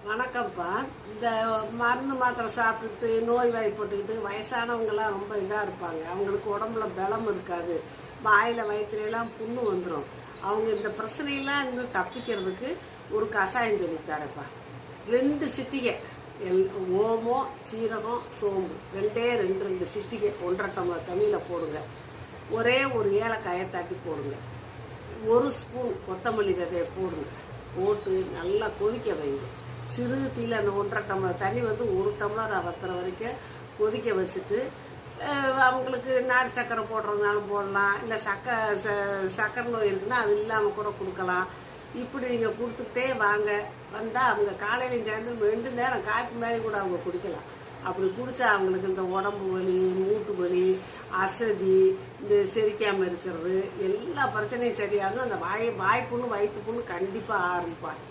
வணக்கம்ப்பா. இந்த மருந்து மாத்திரை சாப்பிட்டுட்டு நோய் வாய்ப்பட்டுக்கிட்டு வயசானவங்கலாம் ரொம்ப இதாக இருப்பாங்க. அவங்களுக்கு உடம்புல பலம் இருக்காது, வாயில் வயிற்றுலாம் புண்ணு வந்துடும். அவங்க இந்த பிரச்சனையெல்லாம் இருந்து தப்பிக்கிறதுக்கு ஒரு கஷாயம் சொல்லித்தாரப்பா. 2 சிட்டிகை ஓமம், சீரகம், சோம்பு ரெண்டே ரெண்டு சிட்டிகை 1.5 டம்ளர் தண்ணியில் போடுங்க. ஒரே ஒரு ஏலக்காயை தட்டி போடுங்க. 1 ஸ்பூன் கொத்தமல்லி விதையை போடுங்க. போட்டு நல்லா கொதிக்க வைங்க. சிறு தீயில் அந்த 1.5 டம்ளர் தண்ணி 1 டம்ளர் வத்துற வரைக்கும் கொதிக்க வச்சுட்டு, அவங்களுக்கு நாட்டு சக்கரை போடுறதுனாலும் போடலாம், இல்லை சக்கரை நோய் இருக்குன்னா அது இல்லாமல் கூட கொடுக்கலாம். இப்படி நீங்கள் கொடுத்துக்கிட்டே வாங்க. வந்தால் அவங்க காலையிலையும் சேர்ந்து 2 நேரம் காப்பி மாதிரி கூட அவங்க குடிக்கலாம். அப்படி குடித்தா அவங்களுக்கு இந்த உடம்பு வலி, மூட்டு வலி, அசதி, இந்த செரிக்காமல் இருக்கிறது எல்லா பிரச்சனையும் சரியாகும். அந்த வாய் புண்ணு வயிற்று புண்ணு கண்டிப்பாக ஆரம்பிப்பாங்க.